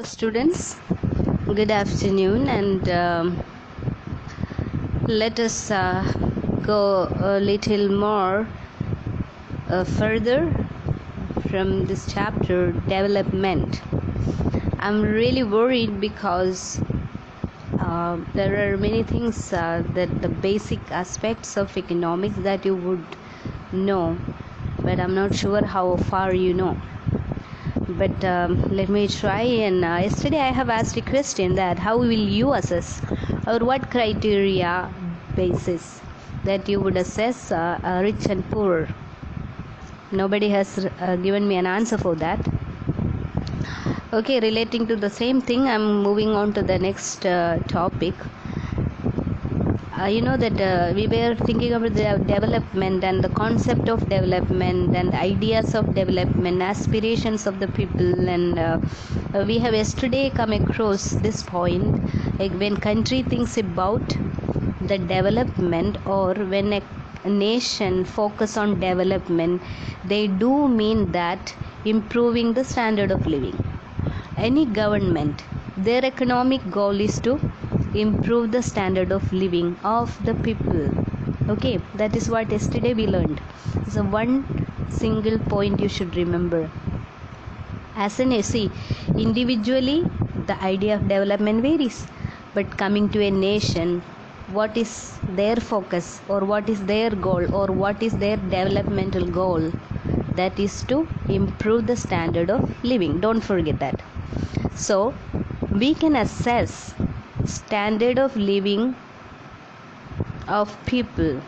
Students, good afternoon, and let us go a little more further from this chapter, development. I'm really worried because there are many things that the basic aspects of economics that you would know, but I'm not sure how far you know. But let me try. And yesterday I have asked a question that how will you assess, or what criteria basis that you would assess rich and poor. Nobody has given me an answer for that. Okay, relating to the same thing, I'm moving on to the next topic. You know that we were thinking about the development and the concept of development and ideas of development, aspirations of the people, and we have yesterday come across this point, like when country thinks about the development, or when a nation focus on development, they do mean that improving the standard of living. Any government, their economic goal is to improve the standard of living of the people. Okay, that is what yesterday we learned. So one single point you should remember. As an AC, individually the idea of development varies, but coming to a nation, what is their focus, or what is their goal, or what is their developmental goal? That is to improve the standard of living. Don't forget that. So we can assess standard of living of people,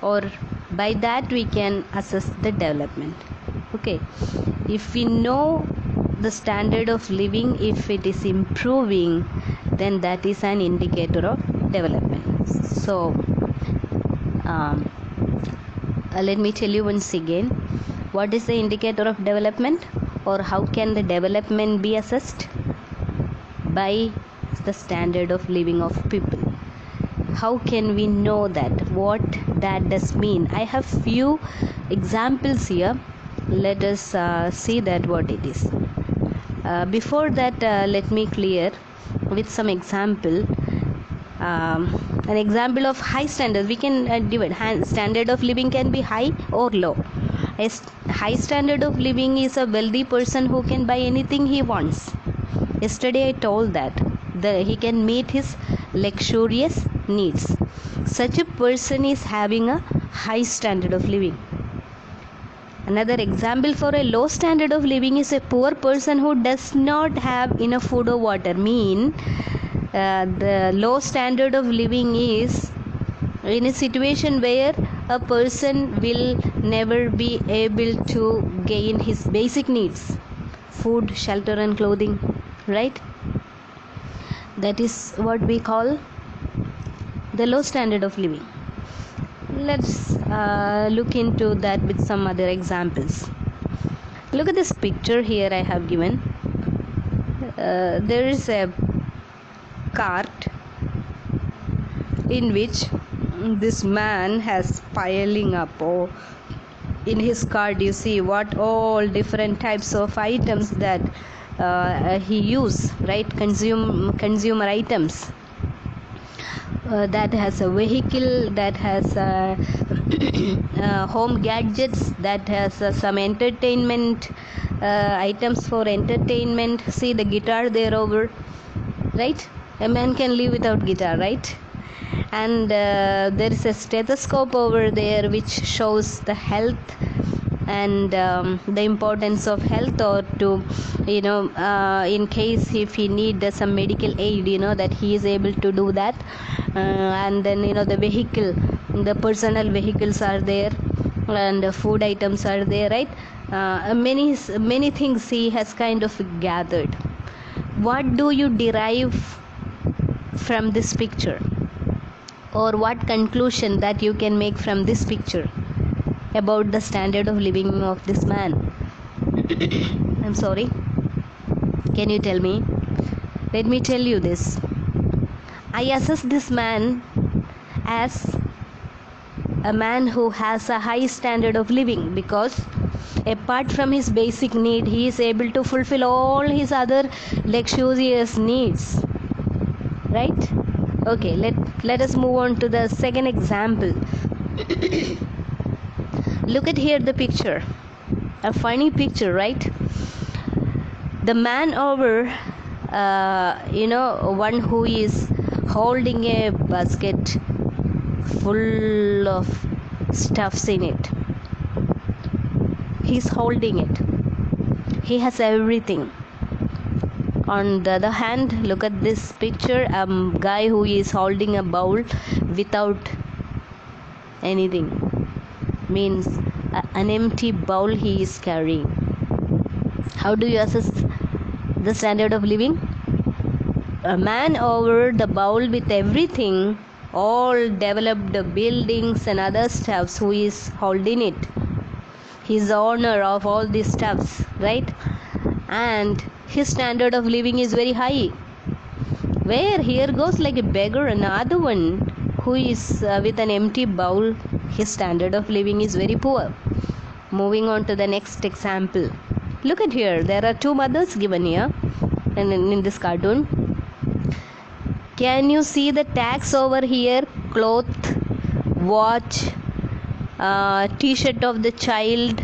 or by that we can assess the development. Okay, if we know the standard of living, if it is improving, then that is an indicator of development. So let me tell you once again, what is the indicator of development, or how can the development be assessed? By the standard of living of people. How can we know that? What that does mean? I have few examples here. Let us see that what it is. Before that, let me clear with some example. An example of high standard, we can divide. Standard of living can be high or low. A high standard of living is a wealthy person who can buy anything he wants. Yesterday I told that he can meet his luxurious needs. Such a person is having a high standard of living. Another example for a low standard of living is a poor person who does not have enough food or water. The low standard of living is in a situation where a person will never be able to gain his basic needs: food, shelter and clothing, right? That is what we call the low standard of living. Let's look into that with some other examples. Look at this picture here I have given. There is a cart in which this man has piling up, or in his cart you see what all different types of items that he use, right? Consumer items. That has a vehicle, that has home gadgets, that has some entertainment items for entertainment. See the guitar there over, right? A man can live without guitar, right? And there is a stethoscope over there which shows the health and the importance of health, or to in case if he need some medical aid, that he is able to do that. And then the vehicle, the personal vehicles are there, and food items are there, right? Many things he has kind of gathered. What do you derive from this picture, or what conclusion that you can make from this picture about the standard of living of this man? I'm sorry, can you tell me? Let me tell you this. I assess this man as a man who has a high standard of living, because apart from his basic need, he is able to fulfill all his other luxurious needs, right? Okay, let us move on to the second example. Look at here the picture, a funny picture, right? The man over one who is holding a basket full of stuffs in it. He's holding it, he has everything. On the other hand, look at this picture, a guy who is holding a bowl without anything, means an empty bowl he is carrying. How do you assess the standard of living? A man over the bowl with everything, all developed buildings and other stuffs, who is holding it. He's the owner of all these stuffs, right? And his standard of living is very high. Where here goes like a beggar, another one who is with an empty bowl, his standard of living is very poor. Moving on to the next example. Look at here, there are two mothers given here and in this cartoon. Can you see the tags over here? Cloth, watch, t-shirt of the child,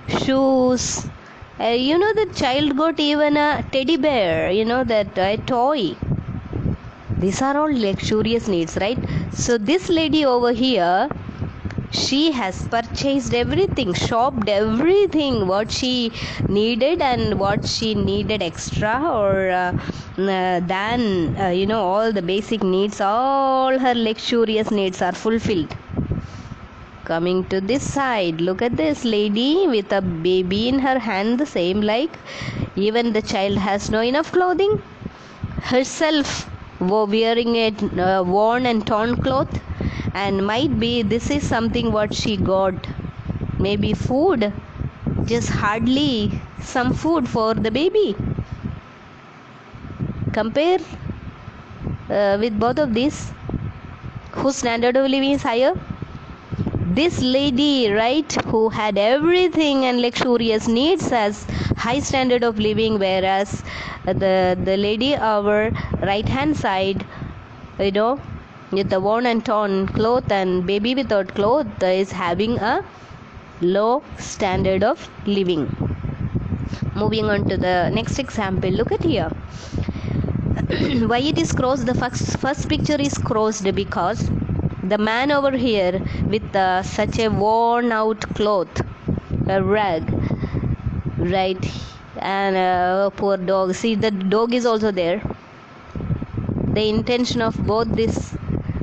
shoes. The child got even a teddy bear, that a toy. These are all luxurious needs, right? So this lady over here, she has purchased everything, shopped everything what she needed and what she needed extra, or than all the basic needs, all her luxurious needs are fulfilled. Coming to this side, look at this lady with a baby in her hand, the same like even the child has no enough clothing, herself wearing a worn and torn cloth, and might be this is something what she got, maybe food, just hardly some food for the baby. Compare with both of these, whose standard of living is higher? This lady, right, who had everything and luxurious needs, has high standard of living, whereas the lady our right hand side, with the worn and torn cloth and baby without cloth, is having a low standard of living. Moving on to the next example. Look at here. Why it is crossed? The first picture is crossed because the man over here with such a worn out cloth, a rag, right, and a poor dog. See, the dog is also there. The intention of both this,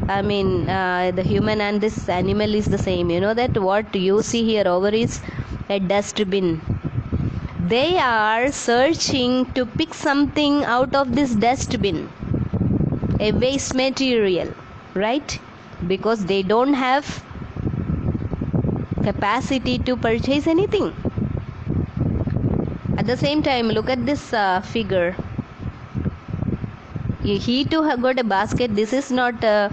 the human and this animal is the same. That what you see here over is a dustbin. They are searching to pick something out of this dustbin, a waste material, right? Because they don't have capacity to purchase anything. At the same time, look at this figure. He too got a basket. This is not a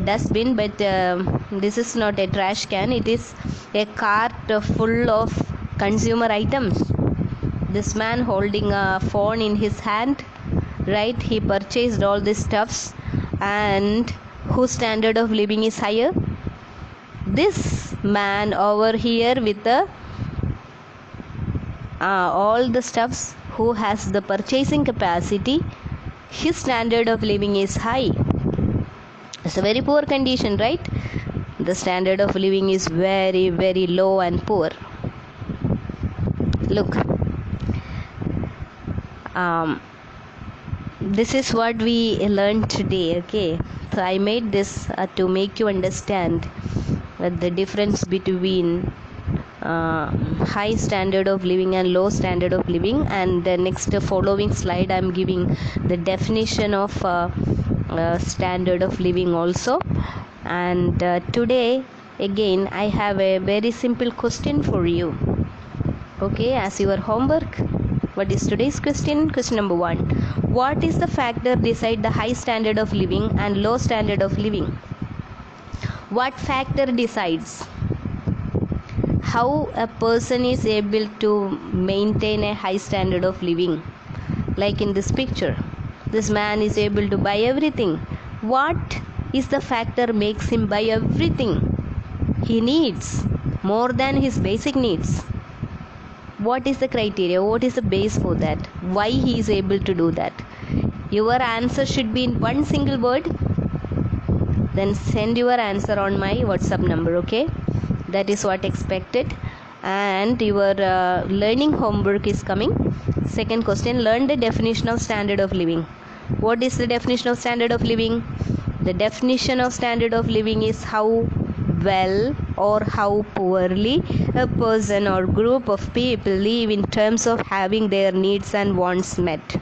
dustbin, but this is not a trash can. It is a cart full of consumer items. This man holding a phone in his hand, right? He purchased all these stuffs, and whose standard of living is higher? This man over here with all the stuffs, who has the purchasing capacity, his standard of living is high. It's a very poor condition, right? The standard of living is very, very low and poor. Look, this is what we learned today. Okay, so I made this to make you understand the difference between high standard of living and low standard of living. And the next following slide I'm giving the definition of standard of living also. And today again I have a very simple question for you, okay, as your homework. What is today's question? Question number 1. What is the factor decide the high standard of living and low standard of living? What factor decides how a person is able to maintain a high standard of living. Like in this picture, this man is able to buy everything. What is the factor makes him buy everything he needs more than his basic needs? What is the criteria? What is the base for that? Why he is able to do that? Your answer should be in one single word. Then send your answer on my WhatsApp number, okay? That is what expected. And your learning homework is coming. Second question, learn the definition of standard of living. What is the definition of standard of living? The definition of standard of living is how well or how poorly a person or group of people live in terms of having their needs and wants met.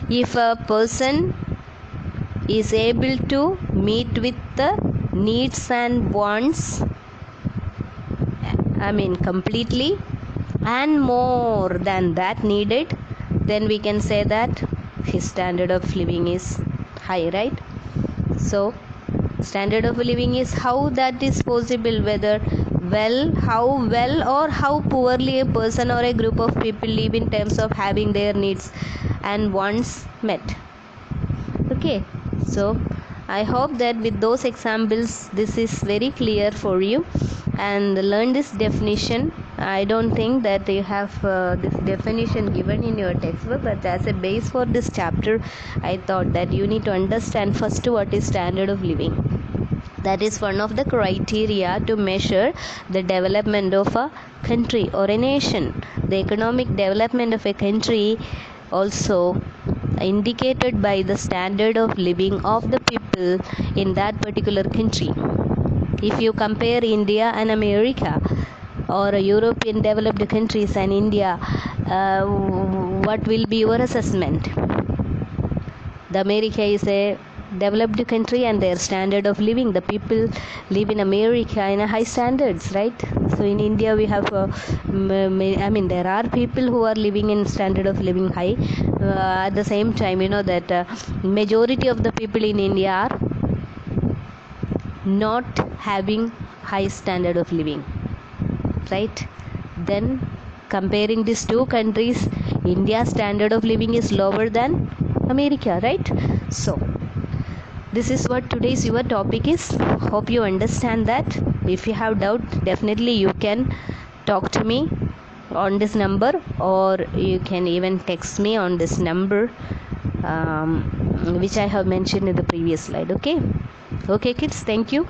If a person is able to meet with the needs and wants, completely and more than that needed, then we can say that his standard of living is high, right? So standard of living is how that is possible, whether how well or how poorly a person or a group of people live in terms of having their needs and wants met. Okay, so I hope that with those examples this is very clear for you, and learn this definition. I don't think that you have this definition given in your textbook, but as a base for this chapter I thought that you need to understand first what is standard of living. That is one of the criteria to measure the development of a country or a nation. The economic development of a country also indicated by the standard of living of the people in that particular country. If you compare India and America, or European developed countries and India, what will be your assessment? The America is a developed country and their standard of living, the people live in America in a high standards, right? So in India we have there are people who are living in standard of living high. At the same time, you know that majority of the people in India are not having high standard of living, right? Then comparing these two countries, India's standard of living is lower than America, right? So this is what today's your topic is. Hope you understand that. If you have doubt, definitely you can talk to me on this number, or you can even text me on this number, which I have mentioned in the previous slide. Okay kids, thank you.